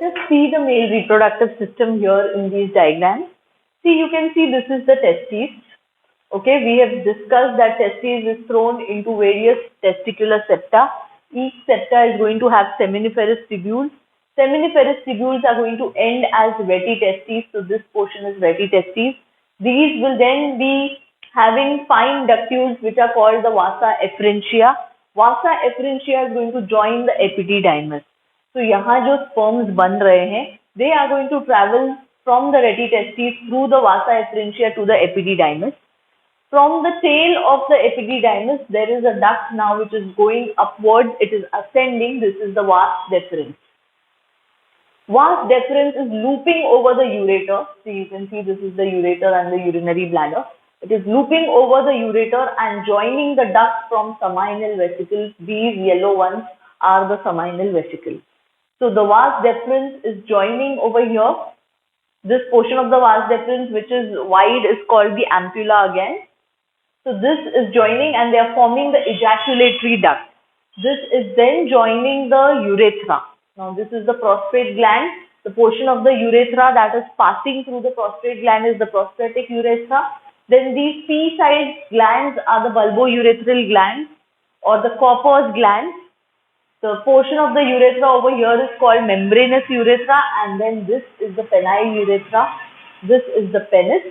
just see the male reproductive system here in these diagrams. See, you can see this is the testes. Okay, we have discussed that testes is thrown into various testicular septa. Each septa is going to have seminiferous tubules. Seminiferous tubules are going to end as reti testes. So this portion is reti testes. These will then be having fine ductules which are called the vasa efferentia. Vasa efferentia is going to join the epididymis. So यहाँ जो sperms बन रहे हैं, they are going to travel from the reti testes through the vasa efferentia to the epididymis. From the tail of the epididymis, there is a duct now which is going upwards. It is ascending. This is the vas deferens. Vas deferens is looping over the ureter. So you can see this is the ureter and the urinary bladder. It is looping over the ureter and joining the duct from seminal vesicles. These yellow ones are the seminal vesicles. So the vas deferens is joining over here. This portion of the vas deferens which is wide is called the ampulla again. So this is joining and they are forming the ejaculatory duct. This is then joining the urethra. Now this is the prostrate gland. The portion of the urethra that is passing through the prostrate gland is the prostatic urethra. Then these pea-sized glands are the bulbourethral glands or the Copper's glands. The portion of the urethra over here is called membranous urethra, and then this is the penile urethra. This is the penis.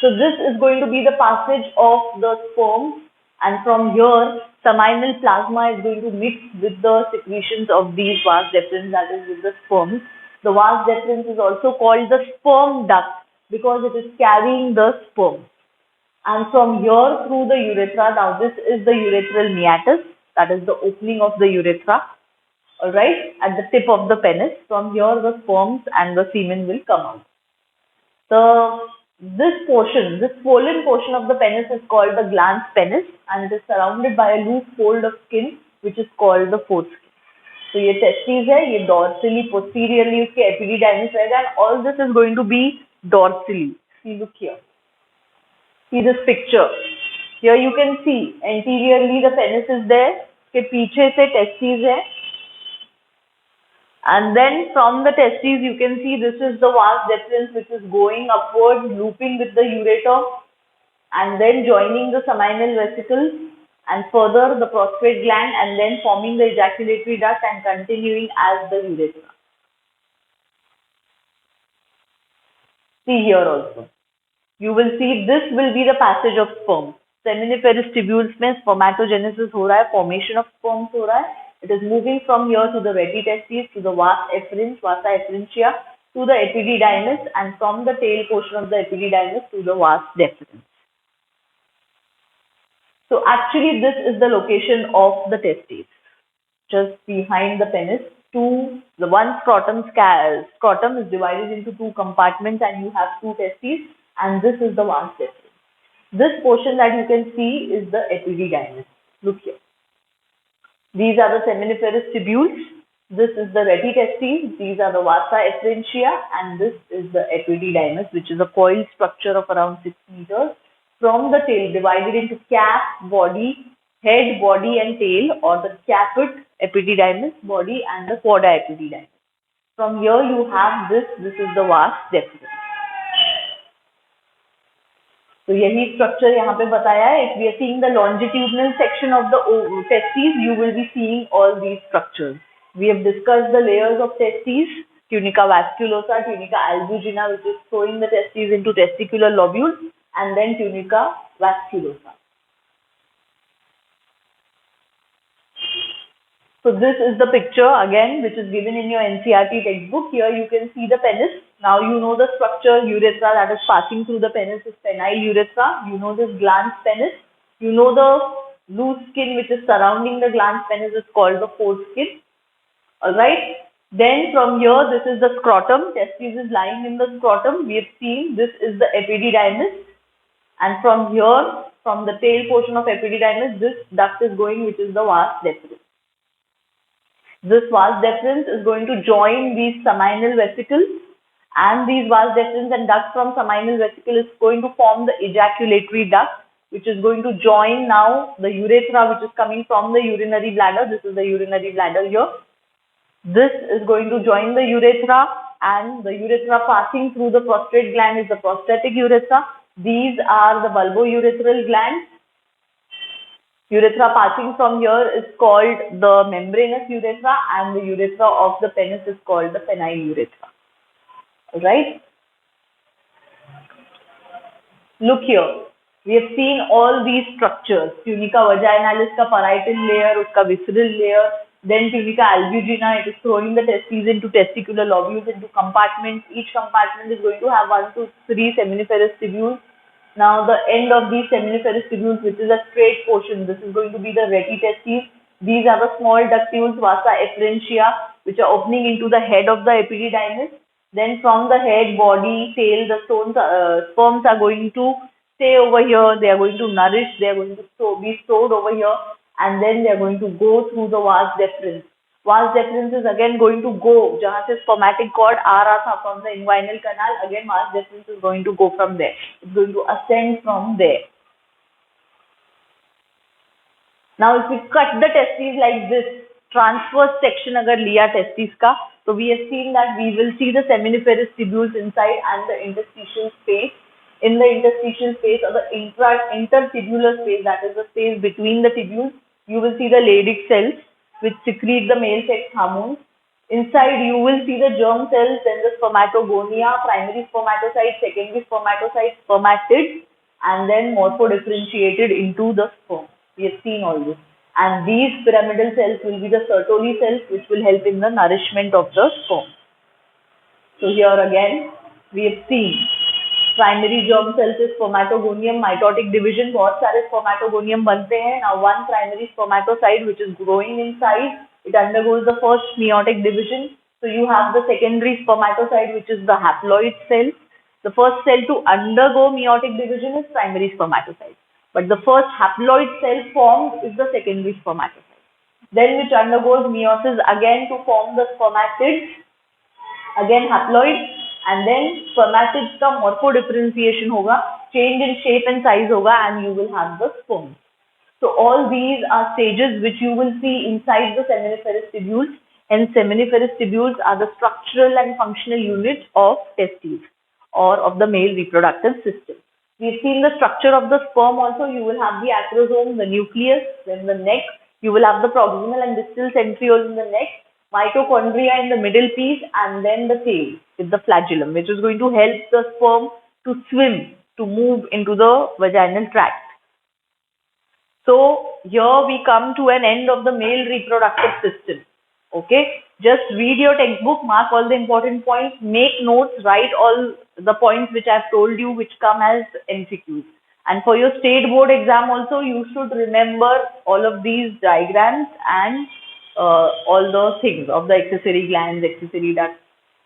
So this is going to be the passage of the sperm, and from here seminal plasma is going to mix with the secretions of these vas deferens, that is with the sperms. The vas deferens is also called the sperm duct because it is carrying the sperm. And from here through the urethra, now this is the urethral meatus, that is the opening of the urethra. Alright, at the tip of the penis. From here the sperms and the semen will come out. This portion, this swollen portion of the penis is called the glans penis, and it is surrounded by a loose fold of skin which is called the foreskin. So ये testes है, ये dorsally, posteriorly उसके epididymis रहेगा, and all this is going to be dorsally. See, look here. See this picture. Here you can see anteriorly the penis is there, उसके पीछे से testes है. And then from the testes you can see this is the vas deferens which is going upward, looping with the ureter and then joining the seminal vesicles and further the prostrate gland and then forming the ejaculatory duct and continuing as the urethra. See here also. You will see this will be the passage of sperm. Seminiferous tubules में spermatogenesis हो रहा है, formation of sperms हो रहा है. It is moving from here to the reti testes, to the vas efferens, vasa efferentia, to the epididymis, and from the tail portion of the epididymis to the vas deferens. So actually this is the location of the testes, just behind the penis. The one scrotum is divided into two compartments and you have two testes, and this is the vas deferens. This portion that you can see is the epididymis. Look here. These are the seminiferous tubules. This is the reti testes. These are the vasa efferentia, and this is the epididymis, which is a coiled structure of around 6 meters. From the tail, divided into cap, body, head, body, and tail, or the caput, epididymis, body, and the cauda epididymis. From here, you have this. This is the vas deferens. तो यही structure यहाँ पे बताया है. If we are seeing the longitudinal section of the testes, you will be seeing all these structures. We have discussed the layers of testes, tunica vasculosa, tunica albuginea, which is throwing the testes into testicular lobules, and then tunica vasculosa. So this is the picture again, which is given in your NCERT textbook. Here you can see the penis. Now you know the structure, urethra that is passing through the penis is penile urethra. You know this glans penis. You know the loose skin which is surrounding the glans penis is called the foreskin. Alright. Then from here, this is the scrotum. Testes is lying in the scrotum. We have seen this is the epididymis. And from here, from the tail portion of epididymis, this duct is going, which is the vas deferens. This vas deferens is going to join these seminal vesicles, and these vas deferens and duct from seminal vesicle is going to form the ejaculatory duct, which is going to join now the urethra, which is coming from the urinary bladder. This is the urinary bladder here. This is going to join the urethra, and the urethra passing through the prostate gland is the prostatic urethra. These are the bulbourethral glands. Urethra passing from here is called the membranous urethra, and the urethra of the penis is called the penile urethra. Right? Look here. We have seen all these structures. Tunica vaginalis ka parietal layer, uska visceral layer. Then tunica albugina, it is throwing the testes into testicular lobules into compartments. Each compartment is going to have 1 to 3 seminiferous tubules. Now the end of these seminiferous tubules, which is a straight portion, this is going to be the rete testes. These are the small ductules, vasa efferentia, which are opening into the head of the epididymis. Then from the head, body, tail, the sperms are going to stay over here. They are going to nourish. They are going to be stored over here, and then they are going to go through the vas deferens. Vas deferens is again going to go. जहाँ से spermatic cord आ रहा था from the inguinal canal, again vas deferens is going to go from there. It's going to ascend from there. Now, if we cut the testes like this, transverse section अगर लिया testes का, so we have seen that we will see the seminiferous tubules inside and the interstitial space. In the interstitial space or the intertubular space, that is the space between the tubules, you will see the Leydig cells which secrete the male sex hormones. Inside you will see the germ cells, then the spermatogonia, primary spermatocytes, secondary spermatocytes, spermatids, and then morphodifferentiated into the sperm. We have seen all this. And these pyramidal cells will be the Sertoli cells, which will help in the nourishment of the sperm. So here again, we have seen primary germ cells is spermatogonium, mitotic division. बहुत सारे spermatogonium बनते हैं. Now one primary spermatocyte which is growing in size, it undergoes the first meiotic division. So you have the secondary spermatocyte which is the haploid cell. The first cell to undergo meiotic division is primary spermatocyte. But the first haploid cell formed is the secondary spermatocyte. Then which undergoes meiosis again to form the spermatids, again haploid, and then spermatids का morphodifferentiation होगा, change in shape and size होगा, and you will have the sperm. So all these are stages which you will see inside the seminiferous tubules, and seminiferous tubules are the structural and functional unit of testes or of the male reproductive system. We've seen the structure of the sperm also. You will have the acrosome, the nucleus, then the neck. You will have the proximal and distal centrioles in the neck, mitochondria in the middle piece, and then the tail with the flagellum, which is going to help the sperm to swim, to move into the vaginal tract. So here we come to an end of the male reproductive system. Okay, just read your textbook, mark all the important points, make notes, write all the points which I have told you which come as MCQs. And for your state board exam also, you should remember all of these diagrams and all the things of the accessory glands, accessory ducts,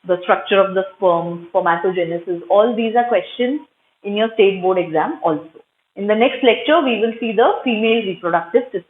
the structure of the sperm, spermatogenesis. All these are questions in your state board exam also. In the next lecture, we will see the female reproductive system.